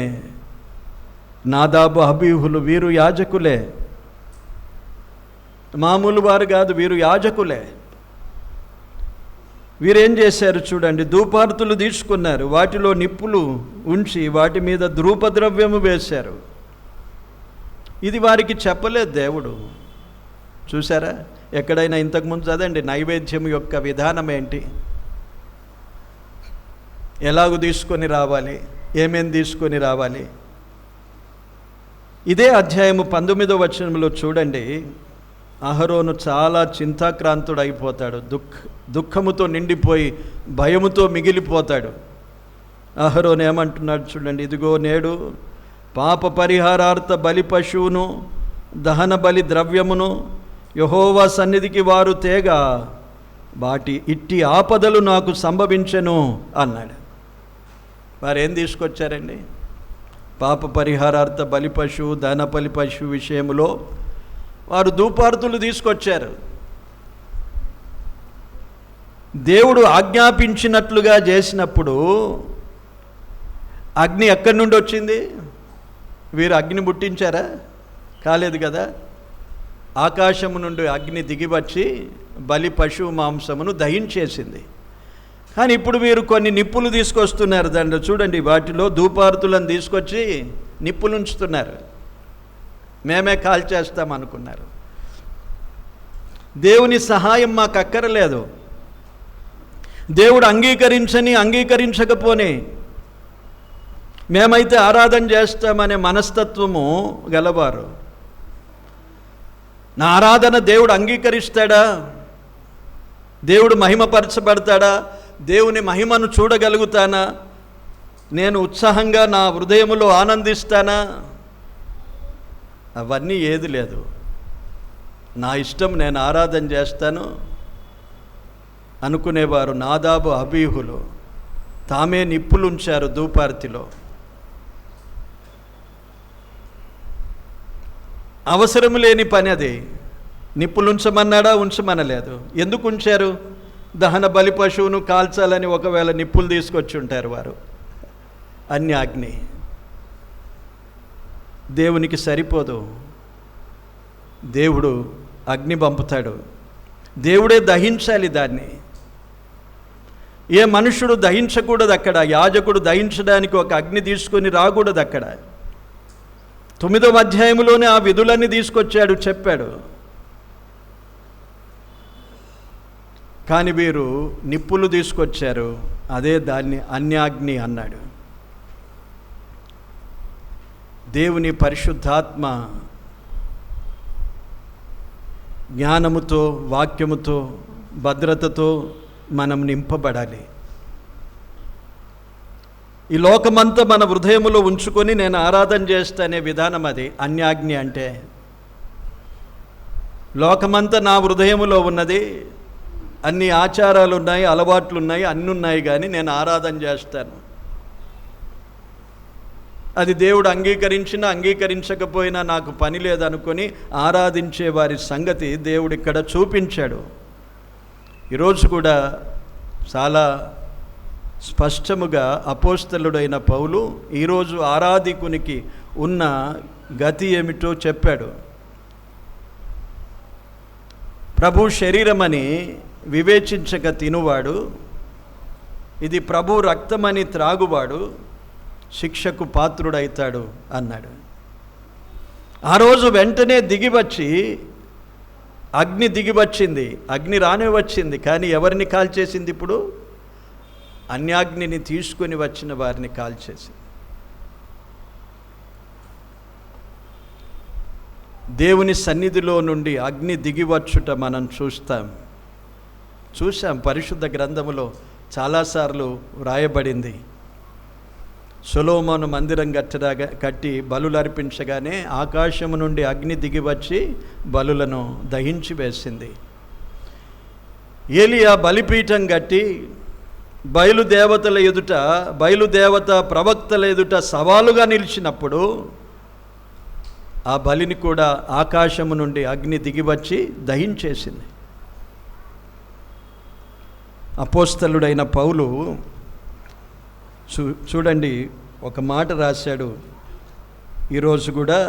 నాదాబు, అబీహులు వీరు యాజకులే, మామూలు వారు కాదు, వీరు యాజకులే. వీరేం చేశారు చూడండి. ధూపార్తులు తీసుకున్నారు, వాటిలో నిప్పులు ఉంచి వాటి మీద ధూపద్రవ్యము వేశారు. ఇది వారికి చెప్పలేదు దేవుడు. చూసారా? ఎక్కడైనా ఇంతకుముందు చదండి, నైవేద్యం యొక్క విధానం ఏంటి, ఎలాగూ తీసుకొని రావాలి, ఏమేం తీసుకొని రావాలి. ఇదే అధ్యాయము 19వ వచనంలో చూడండి. అహరోను చాలా చింతాక్రాంతుడైపోతాడు, దుఃఖముతో నిండిపోయి భయముతో మిగిలిపోతాడు. అహరోను ఏమంటున్నాడు చూడండి. ఇదిగో నేడు పాప పరిహారార్థ బలి పశువును దహన బలి ద్రవ్యమును యెహోవా సన్నిధికి వారు తేగా వాటి ఇట్టి ఆపదలు నాకు సంభవించెను అన్నాడు. వారు ఏం తీసుకొచ్చారండి? పాప పరిహారార్థ బలి పశువు, దహన బలి పశువు విషయంలో వారు ధూపార్తులు తీసుకొచ్చారు. దేవుడు ఆజ్ఞాపించినట్లుగా చేసినప్పుడు అగ్ని ఎక్కడి నుండి వచ్చింది? వీరు అగ్ని ముట్టించారా? కాలేదు కదా. ఆకాశము నుండి అగ్ని దిగివచ్చి బలి పశువు మాంసమును దహించేసింది. కానీ ఇప్పుడు వీరు కొన్ని నిప్పులు తీసుకొస్తున్నారు. దాంట్లో చూడండి, వాటిలో ధూపార్తులను తీసుకొచ్చి నిప్పులు ఉంచుతున్నారు. మేమే కాల్చేస్తాం అనుకున్నారు. దేవుని సహాయం మాకు అక్కరలేదు. దేవుడు అంగీకరించకపోనే మేమైతే ఆరాధన చేస్తామనే మనస్తత్వము గలవారు. నా ఆరాధన దేవుడు అంగీకరిస్తాడా? దేవుడు మహిమపరచబడతాడా? దేవుని మహిమను చూడగలుగుతానా? నేను ఉత్సాహంగా నా హృదయములో ఆనందిస్తానా? అవన్నీ ఏది లేదు. నా ఇష్టం, నేను ఆరాధన చేస్తాను అనుకునేవారు నాదాబు అబీహులు తామే నిప్పులుంచారు ధూపార్తిలో. అవసరం లేని పని అది. నిప్పులుంచమన్నాడా? ఉంచమనలేదు. ఎందుకు ఉంచారు? దహన బలి పశువును కాల్చాలని ఒకవేళ నిప్పులు తీసుకొచ్చి ఉంటారు వారు. అన్యాగ్ని దేవునికి సరిపోదు. దేవుడు అగ్ని పంపుతాడు. దేవుడే దహించాలి దాన్ని. ఏ మనుషుడు దహించకూడదు అక్కడ. యాజకుడు దహించడానికి ఒక అగ్ని తీసుకొని రాకూడదు అక్కడ. 9వ అధ్యాయంలోనే ఆ విధులన్నీ తీసుకొచ్చాడు, చెప్పాడు. కానీ వీరు నిప్పులు తీసుకొచ్చారు. అదే దాన్ని అన్యాగ్ని అన్నాడు. దేవుని పరిశుద్ధాత్మ జ్ఞానముతో, వాక్యముతో, భద్రతతో మనం నింపబడాలి. ఈ లోకమంతా మన హృదయములో ఉంచుకొని నేను ఆరాధన చేస్తానే విధానం అది అన్యాగ్ని అంటే. లోకమంతా నా హృదయములో ఉన్నది, అన్ని ఆచారాలు ఉన్నాయి, అలవాట్లు ఉన్నాయి, అన్నీ ఉన్నాయి, కానీ నేను ఆరాధన చేస్తాను. అది దేవుడు అంగీకరించినా అంగీకరించకపోయినా నాకు పని లేదనుకొని ఆరాధించే వారి సంగతి దేవుడు ఇక్కడ చూపించాడు. ఈరోజు కూడా చాలా స్పష్టముగా అపోస్తలుడైన పౌలు ఈరోజు ఆరాధికునికి ఉన్న గతి ఏమిటో చెప్పాడు. ప్రభు శరీరమని వివేచించక తినువాడు, ఇది ప్రభు రక్తమని త్రాగువాడు శిక్షకు పాత్రుడైతాడు అన్నాడు. ఆ రోజు వెంటనే దిగివచ్చి అగ్ని దిగివచ్చింది. అగ్ని రానే వచ్చింది, కానీ ఎవరిని కాల్చేసింది? ఇప్పుడు అన్యాగ్నిని తీసుకొని వచ్చిన వారిని కాల్చేసింది. దేవుని సన్నిధిలో నుండి అగ్ని దిగివచ్చుట మనం చూసాం పరిశుద్ధ గ్రంథములో చాలాసార్లు వ్రాయబడింది. సొలొమోను మందిరం కట్టి బలులు అర్పించగానే ఆకాశము నుండి అగ్ని దిగివచ్చి బలులను దహించి వేసింది. ఏలియా బలిపీఠం కట్టి బయలుదేవత ప్రవక్తల ఎదుట సవాలుగా నిలిచినప్పుడు ఆ బలిని కూడా ఆకాశము నుండి అగ్ని దిగివచ్చి దహించేసింది. అపోస్తలుడైన పౌలు చూడండి, ఒక మాట రాశాడు. ఈరోజు కూడా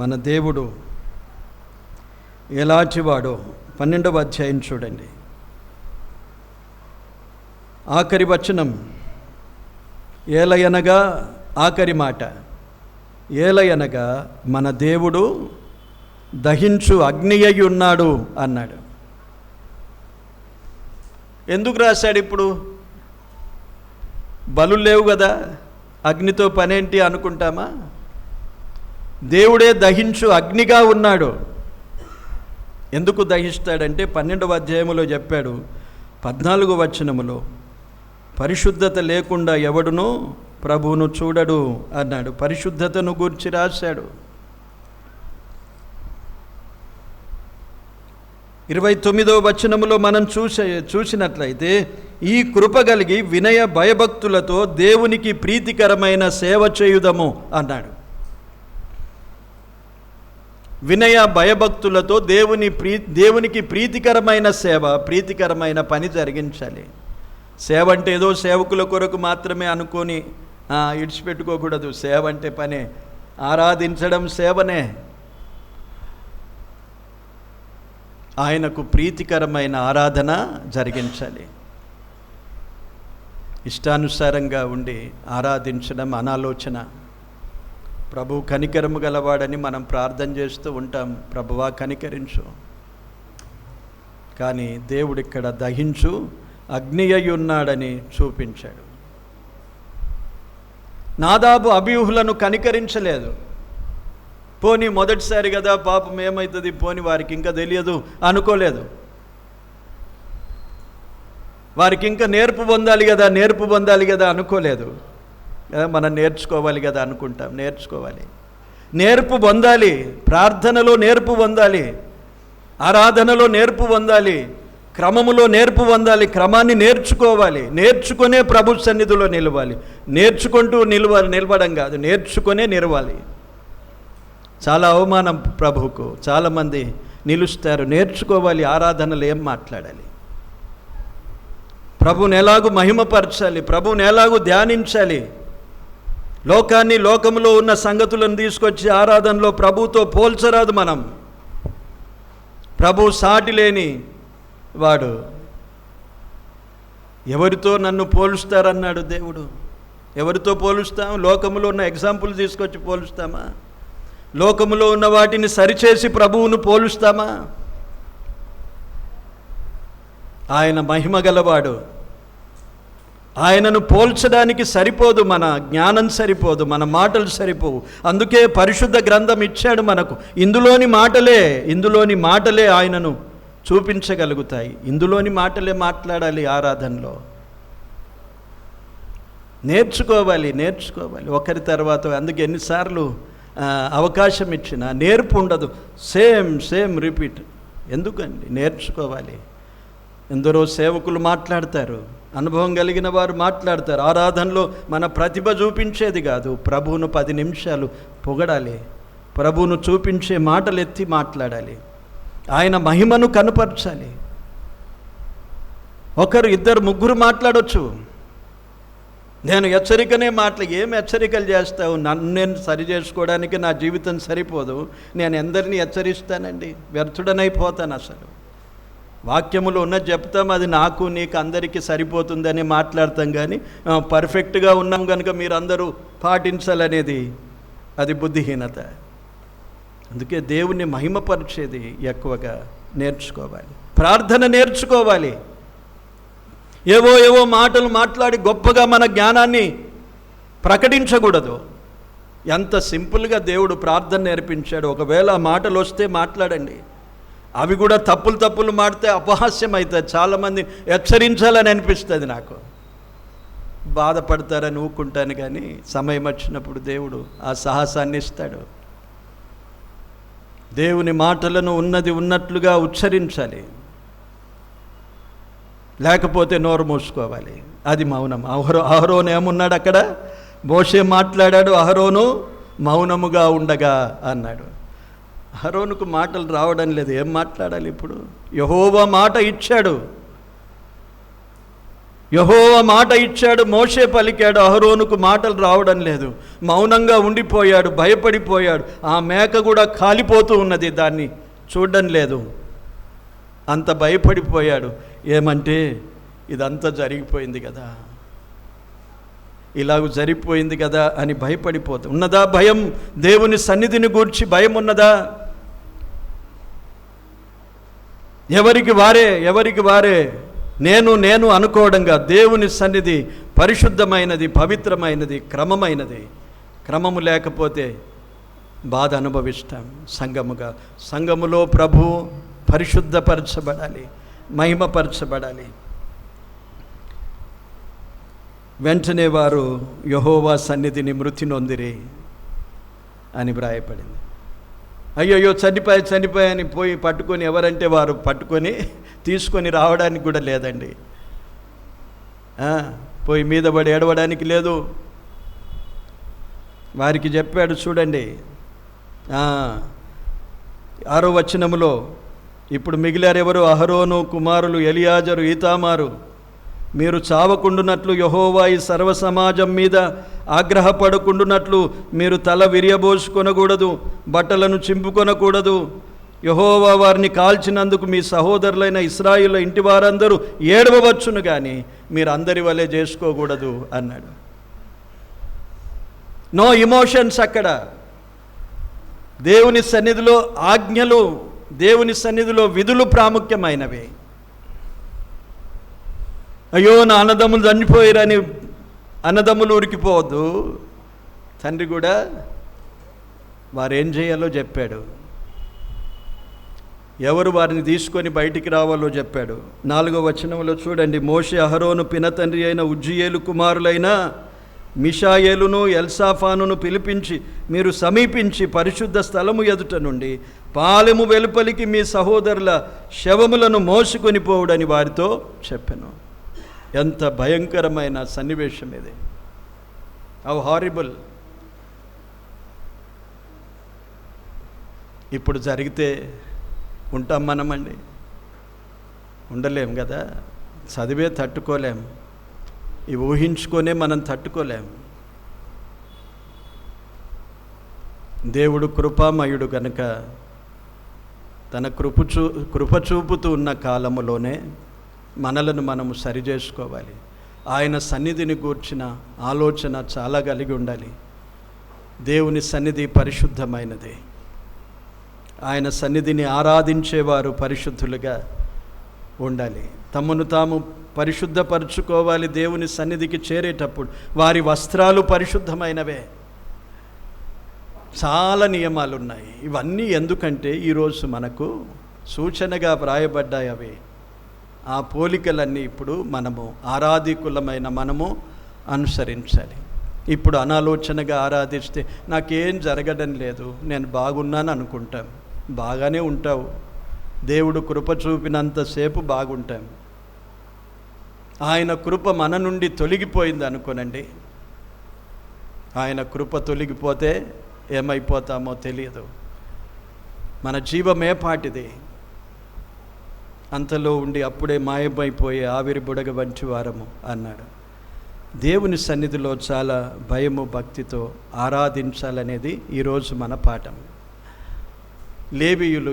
మన దేవుడు ఎలాంటివాడో 12వ అధ్యాయం చూడండి, ఆఖరి వచనం. ఏలయనగా, ఆఖరి మాట, ఏలయనగా మన దేవుడు దహించు అగ్ని అయి ఉన్నాడు అన్నాడు. ఎందుకు రాశాడు? ఇప్పుడు బలు లేవు కదా, అగ్నితో పనేంటి అనుకుంటామా? దేవుడే దహించు అగ్నిగా ఉన్నాడు. ఎందుకు దహిస్తాడంటే 12వ అధ్యాయములో చెప్పాడు, 14వ వచనములో, పరిశుద్ధత లేకుండా ఎవడునూ ప్రభువును చూడడు అన్నాడు. పరిశుద్ధతను గూర్చి రాశాడు. 29వ వచనములో మనం చూసినట్లయితే, ఈ కృప కలిగి వినయ భయభక్తులతో దేవునికి ప్రీతికరమైన సేవ చేయుదము అన్నాడు. వినయ భయభక్తులతో దేవునికి ప్రీతికరమైన సేవ, ప్రీతికరమైన పని జరిగించాలి. సేవ అంటే ఏదో సేవకుల కొరకు మాత్రమే అనుకొని ఇడిచిపెట్టుకోకూడదు. సేవ అంటే పనే, ఆరాధించడం సేవనే. ఆయనకు ప్రీతికరమైన ఆరాధన జరిగించాలి. ఇష్టానుసారంగా ఉండి ఆరాధించడం అనాలోచన. ప్రభు కనికరము గలవాడని మనం ప్రార్థన చేస్తూ ఉంటాం, ప్రభువా కనికరించు. కానీ దేవుడిక్కడ దహించు అగ్ని అయి ఉన్నాడని చూపించాడు. నాదాబు అబీహులను కనికరించలేదు. పోనీ మొదటిసారి కదా, పాపం ఏమవుతుంది, పోనీ వారికి ఇంకా తెలియదు అనుకోలేదు. వారికి ఇంకా నేర్పు పొందాలి కదా అనుకోలేదు. మనం నేర్చుకోవాలి కదా అనుకుంటాం. నేర్పు పొందాలి. ప్రార్థనలో నేర్పు పొందాలి, ఆరాధనలో నేర్పు పొందాలి, క్రమములో నేర్పు పొందాలి. క్రమాన్ని నేర్చుకునే ప్రభు సన్నిధిలో నిలవాలి. నేర్చుకుంటూ నిలవడం కాదు, నేర్చుకునే నిలవాలి. చాలా అవమానం ప్రభువుకు. చాలామంది నిలుస్తారు. నేర్చుకోవాలి, ఆరాధనలు ఏం మాట్లాడాలి, ప్రభువుని ఎలాగూ మహిమపరచాలి, ప్రభువుని ఎలాగూ ధ్యానించాలి. లోకంలో ఉన్న సంగతులను తీసుకొచ్చి ఆరాధనలో ప్రభువుతో పోల్చరాదు. మనం ప్రభు సాటి లేని వాడు. ఎవరితో నన్ను పోలుస్తారన్నాడు దేవుడు. ఎవరితో పోలుస్తాం? లోకములో ఉన్న ఎగ్జాంపుల్ తీసుకొచ్చి పోలుస్తామా? లోకములో ఉన్న వాటిని సరిచేసి ప్రభువును పోలుస్తామా? ఆయన మహిమ గలవాడు. ఆయనను పోల్చడానికి సరిపోదు, మన జ్ఞానం సరిపోదు, మన మాటలు సరిపోవు. అందుకే పరిశుద్ధ గ్రంథం ఇచ్చాడు మనకు. ఇందులోని మాటలే ఆయనను చూపించగలుగుతాయి. ఇందులోని మాటలే మాట్లాడాలి ఆరాధనలో. నేర్చుకోవాలి. ఒకరి తర్వాత. అందుకే ఎన్నిసార్లు అవకాశం ఇచ్చినా నేర్పు ఉండదు. Same repeat. ఎందుకండి? నేర్చుకోవాలి. ఎందరో సేవకులు మాట్లాడతారు, అనుభవం కలిగిన వారు మాట్లాడతారు. ఆరాధనలో మన ప్రతిభ చూపించేది కాదు, ప్రభువును 10 నిమిషాలు పొగడాలి, ప్రభువును చూపించే మాటలు ఎత్తి మాట్లాడాలి, ఆయన మహిమను కనపరచాలి. ఒకరు, ఇద్దరు, ముగ్గురు మాట్లాడవచ్చు. నేను హెచ్చరికనే ఏం హెచ్చరికలు చేస్తావు? నన్ను నేను సరి చేసుకోవడానికి నా జీవితం సరిపోదు. నేను ఎందరినీ హెచ్చరిస్తానండి? వ్యర్థుడనైపోతాను. అసలు వాక్యములో ఉన్నది చెప్తాం, అది నాకు నీకు అందరికీ సరిపోతుందని మాట్లాడతాం. కానీ పర్ఫెక్ట్గా ఉన్నాం కనుక మీరందరూ పాటించాలనేది అది బుద్ధిహీనత. అందుకే దేవుణ్ణి మహిమపరిచేది ఎక్కువగా నేర్చుకోవాలి. ప్రార్థన నేర్చుకోవాలి. ఏవో మాటలు మాట్లాడి గొప్పగా మన జ్ఞానాన్ని ప్రకటించకూడదు. ఎంత సింపుల్గా దేవుడు ప్రార్థన నేర్పించాడు. ఒకవేళ ఆ మాటలు వస్తే మాట్లాడండి. అవి కూడా తప్పులు మాడితే అపహాస్యం అవుతుంది. చాలామంది హెచ్చరించాలని అనిపిస్తుంది. నాకు బాధపడతారని ఊరుకుంటాను, కానీ సమయం వచ్చినప్పుడు దేవుడు ఆ సాహసాన్ని ఇస్తాడు. దేవుని మాటలను ఉన్నట్లుగా ఉచ్చరించాలి, లేకపోతే నోరు మూసుకోవాలి. అది మౌనం. అహరోను ఏమున్నాడు అక్కడ? మోషే మాట్లాడాడు, అహరోను మౌనముగా ఉండగా అన్నాడు. అహరోనుకు మాటలు రావడం లేదు. ఏం మాట్లాడాలి ఇప్పుడు? యెహోవా మాట ఇచ్చాడు, మోషే పలికాడు. అహరోనుకు మాటలు రావడం లేదు. మౌనంగా ఉండిపోయాడు, భయపడిపోయాడు. ఆ మేక కూడా కాలిపోతూ ఉన్నది, దాన్ని చూడడం లేదు. అంత భయపడిపోయాడు. ఏమంటే ఇదంతా జరిగిపోయింది కదా, ఇలాగ జరిగిపోయింది కదా అని భయపడిపోతూ ఉన్నదా? భయం, దేవుని సన్నిధిని గూర్చి భయం ఉన్నదా? ఎవరికి వారే నేను అనుకోవడంగా. దేవుని సన్నిధి పరిశుద్ధమైనది, పవిత్రమైనది, క్రమమైనది. క్రమము లేకపోతే బాధ అనుభవిస్తాం. సంఘములో ప్రభు పరిశుద్ధపరచబడాలి, మహిమపరచబడాలి. వెంటనే వారు యెహోవా సన్నిధిని మృతి నొందిరి అని వ్రాయపడింది. అయ్యో చనిపోయాని పోయి పట్టుకొని, ఎవరంటే వారు పట్టుకొని తీసుకొని రావడానికి కూడా లేదండి. పోయి మీద పడి ఏడవడానికి లేదు. వారికి చెప్పాడు చూడండి, 6వ వచనములో, ఇప్పుడు మిగిలారెవరు? అహరోను కుమారులు ఎలియాజరు, ఈతామారు. మీరు చావకుండునట్లు యెహోవా ఈ సర్వ సమాజం మీద ఆగ్రహపడకుండునట్లు మీరు తల విరియబోసుకొనకూడదు, బట్టలను చింపుకొనకూడదు. యెహోవా వారిని కాల్చినందుకు మీ సహోదరులైన ఇశ్రాయేలు ఇంటి వారందరూ ఏడవవచ్చును, కానీ మీరు అందరి వలె చేసుకోకూడదు అన్నాడు. నో ఇమోషన్స్ అక్కడ. దేవుని సన్నిధిలో ఆజ్ఞలు, దేవుని సన్నిధిలో విధులు ప్రాముఖ్యమైనవి. అయ్యో నా అన్నదమ్ములు చనిపోయారని అన్నదమ్ములు ఉరికిపోవద్దు. తండ్రి కూడా వారేం చేయాలో చెప్పాడు, ఎవరు వారిని తీసుకొని బయటికి రావాలో చెప్పాడు. 4వ వచనంలో చూడండి, మోషే అహరోను పినతండ్రి అయిన ఉజ్జియేలు కుమారులైన మిషాయేలును ఎల్సాఫానును పిలిపించి మీరు సమీపించి పరిశుద్ధ స్థలము ఎదుట నుండి పాలెము వెలుపలికి మీ సహోదరుల శవములను మోసుకొని పోవుడని వారితో చెప్పాను. ఎంత భయంకరమైన సన్నివేశం ఇది! How horrible! ఇప్పుడు జరిగితే ఉంటాం మనమండి? ఉండలేం కదా. చదివే తట్టుకోలేం, ఇవి ఊహించుకొనే మనం తట్టుకోలేం. దేవుడు కృపామయుడు కనుక తన కృప చూపుతూ ఉన్న కాలములోనే మనలను మనము సరిచేసుకోవాలి. ఆయన సన్నిధిని గూర్చిన ఆలోచన చాలా కలిగి ఉండాలి. దేవుని సన్నిధి పరిశుద్ధమైనది. ఆయన సన్నిధిని ఆరాధించేవారు పరిశుద్ధులుగా ఉండాలి. తమను తాము పరిశుద్ధపరచుకోవాలి. దేవుని సన్నిధికి చేరేటప్పుడు వారి వస్త్రాలు పరిశుద్ధమైనవే. చాలా నియమాలు ఉన్నాయి. ఇవన్నీ ఎందుకంటే ఈరోజు మనకు సూచనగా వ్రాయబడ్డాయి. అవి ఆ పోలికలన్నీ ఇప్పుడు మనము ఆరాధికులమైన మనము అనుసరించాలి. ఇప్పుడు అనాలోచనగా ఆరాధిస్తే నాకేం జరగడం లేదు, నేను బాగున్నాను అనుకుంటాం. బాగానే ఉంటావు, దేవుడు కృప చూపినంతసేపు బాగుంటాం. ఆయన కృప మన నుండి తొలగిపోయింది అనుకోనండి, ఆయన కృప తొలగిపోతే ఏమైపోతామో తెలియదు. మన జీవమేపాటిది, అంతలో ఉండి అప్పుడే మాయమైపోయే ఆవిరి బుడగ వంటి వారము అన్నాడు. దేవుని సన్నిధిలో చాలా భయము భక్తితో ఆరాధించాలనేది ఈరోజు మన పాఠం. లేవీయులు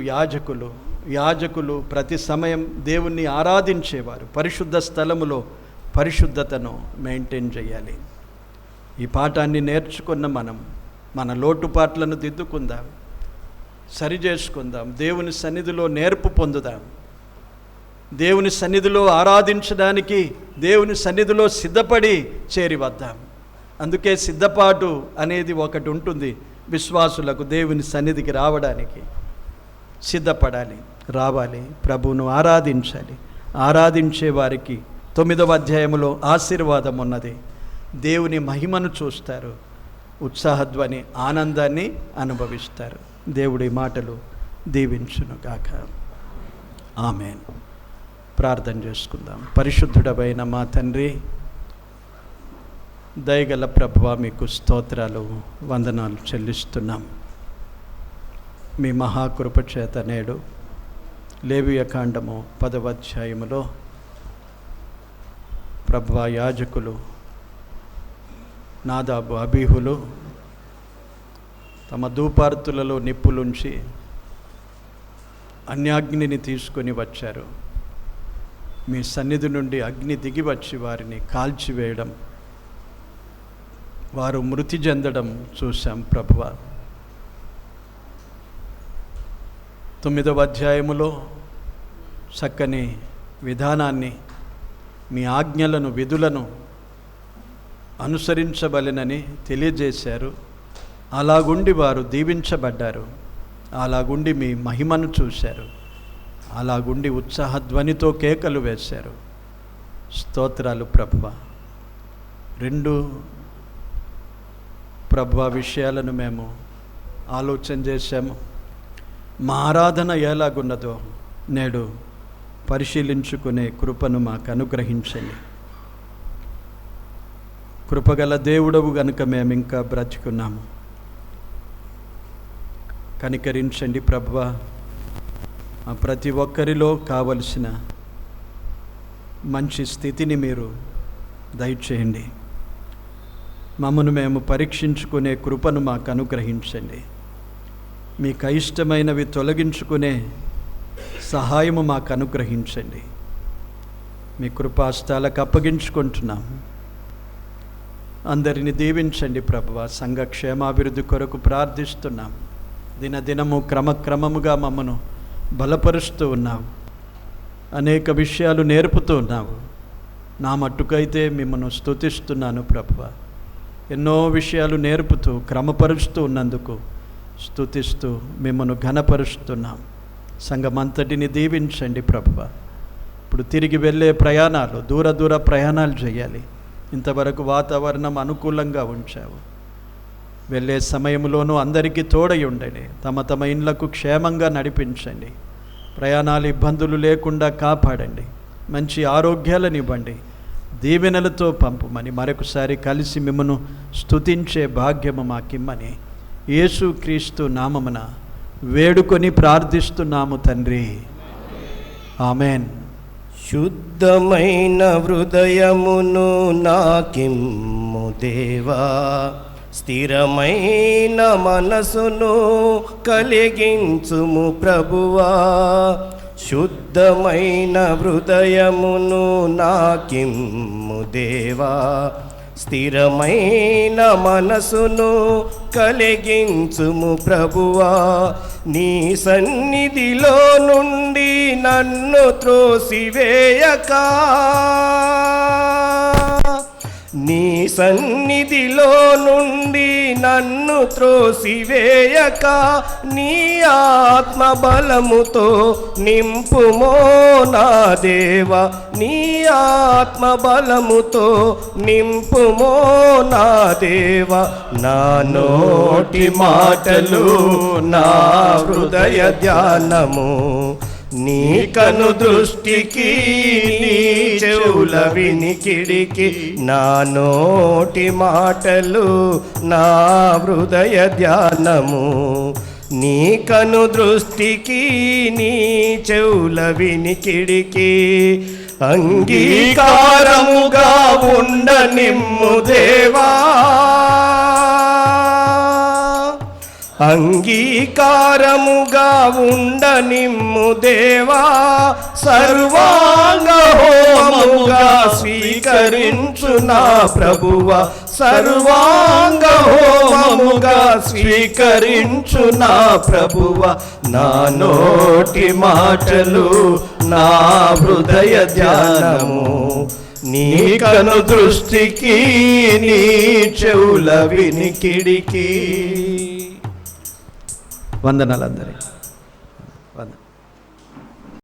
యాజకులు ప్రతి సమయం దేవుణ్ణి ఆరాధించేవారు. పరిశుద్ధ స్థలములో పరిశుద్ధతను మెయింటైన్ చేయాలి. ఈ పాఠాన్ని నేర్చుకున్న మనం మన లోటుపాట్లను దిద్దుకుందాం, సరిచేసుకుందాం. దేవుని సన్నిధిలో నేర్పు పొందుదాం. దేవుని సన్నిధిలో ఆరాధించడానికి దేవుని సన్నిధిలో సిద్ధపడి చేరి వద్దాం. అందుకే సిద్ధపాటు అనేది ఒకటి ఉంటుంది. విశ్వాసులకు దేవుని సన్నిధికి రావడానికి సిద్ధపడాలి, రావాలి, ప్రభువును ఆరాధించాలి. ఆరాధించే వారికి 9వ అధ్యాయంలో ఆశీర్వాదం ఉన్నది. దేవుని మహిమను చూస్తారు, ఉత్సాహధ్వని ఆనందాన్ని అనుభవిస్తారు. దేవుడి మాటలు దీవించును గాక. ఆమేన్. ప్రార్థన చేసుకుందాం. పరిశుద్ధుడవైన మా తండ్రి, దయగల ప్రభువా, మీకు స్తోత్రాలు, వందనాలు చెల్లిస్తున్నాం. మీ మహాకృప చేత నేడు లేవియకాండము 10వ అధ్యాయములో ప్రభువా, యాజకులు నాదాబు అబీహులు తమ ధూపార్తులలో నిప్పులుంచి అన్యాగ్నిని తీసుకొని వచ్చారు. మీ సన్నిధి నుండి అగ్ని దిగి వచ్చి వారిని కాల్చివేయడం, వారు మృతి చెందడం చూశాం ప్రభువా. 9వ అధ్యాయములో చక్కని విధానాన్ని, మీ ఆజ్ఞలను, విధులను అనుసరించవలెనని తెలియజేశారు. అలాగుండి వారు దీవించబడ్డారు. అలాగుండి మీ మహిమను చూశారు. అలాగుండి ఉత్సాహధ్వనితో కేకలు వేశారు. స్తోత్రాలు ప్రభువా. 2 ప్రభువా విషయాలను మేము ఆలోచన చేశాము. మా ఆరాధన ఎలాగున్నదో నేడు పరిశీలించుకునే కృపను మాకు అనుగ్రహించండి. కృపగల దేవుడవు గనుక మేము ఇంకా బ్రతికున్నాము. కనికరించండి ప్రభువా. ప్రతి ఒక్కరిలో కావలసిన మంచి స్థితిని మీరు దయచేయండి. మమ్మను మేము పరీక్షించుకునే కృపను మాకు అనుగ్రహించండి. మీకు అయిష్టమైనవి తొలగించుకునే సహాయము మాకు అనుగ్రహించండి. మీ కృపాస్తాలకు అప్పగించుకుంటున్నాం. అందరిని దీవించండి ప్రభువా. సంఘ క్షేమాభివృద్ధి కొరకు ప్రార్థిస్తున్నాం. దినదినము క్రమక్రమముగా మమ్మను బలపరుస్తూ ఉన్నావు. అనేక విషయాలు నేర్పుతూ ఉన్నావు. నా మట్టుకైతే మిమ్మల్ని స్తుతిస్తున్నాను ప్రభువా. ఎన్నో విషయాలు నేర్పుతూ క్రమపరుస్తూ ఉన్నందుకు స్తుతిస్తూ మిమ్మల్ని ఘనపరుస్తున్నాం. సంఘమంతటిని దీవించండి ప్రభువా. ఇప్పుడు తిరిగి వెళ్ళే ప్రయాణాలు, దూర ప్రయాణాలు చేయాలి. ఇంతవరకు వాతావరణం అనుకూలంగా ఉంచావు. వెళ్ళే సమయంలోనూ అందరికీ తోడై ఉండండి. తమ ఇండ్లకు క్షేమంగా నడిపించండి. ప్రయాణాలు ఇబ్బందులు లేకుండా కాపాడండి. మంచి ఆరోగ్యాలను ఇవ్వండి. దీవెనలతో పంపుమని మరొకసారి కలిసి మిమ్మను స్తుతించే భాగ్యము మాకిమ్మని యేసుక్రీస్తు నామమున వేడుకొని ప్రార్థిస్తున్నాము తండ్రి. ఆమెన్. శుద్ధమైన హృదయమును నాకిమ్ము దేవా, స్థిరమైన మనసును కలిగించుము ప్రభువా. శుద్ధమైన హృదయమును నాకిమ్ము దేవా, స్థిరమైన మనసును కలిగించుము ప్రభువా. నీ సన్నిధిలో నుండి నన్ను త్రోసివేయక, నీ సన్నిధిలో నుండి నన్ను త్రోసివేయక, నీ ఆత్మ బలముతో నింపుమో నా దేవా, నీ ఆత్మ బలముతో నింపుమో నా దేవా. నా నోటి మాటలు, నా హృదయ ధ్యానము నీ కను దృష్టికి, నీ చెవుల వినికిడికి. నా నోటి మాటలు, నా హృదయ ధ్యానము నీ కను దృష్టికి, నీ చెవుల వినికిడికి. అంగీకారముగా ఉండనిమ్ము దేవా, అంగీకారముగా ఉండనిమ్ము దేవా. సర్వాంగ హోమముగా స్వీకరించు నా ప్రభువా, సర్వాంగ హోమముగా స్వీకరించు నా ప్రభువా. నా నోటి మాటలు, నా హృదయ ధ్యానము నీ కను దృష్టికి, నీ చెవుల వినికిడికి. వందనాలందరికీ.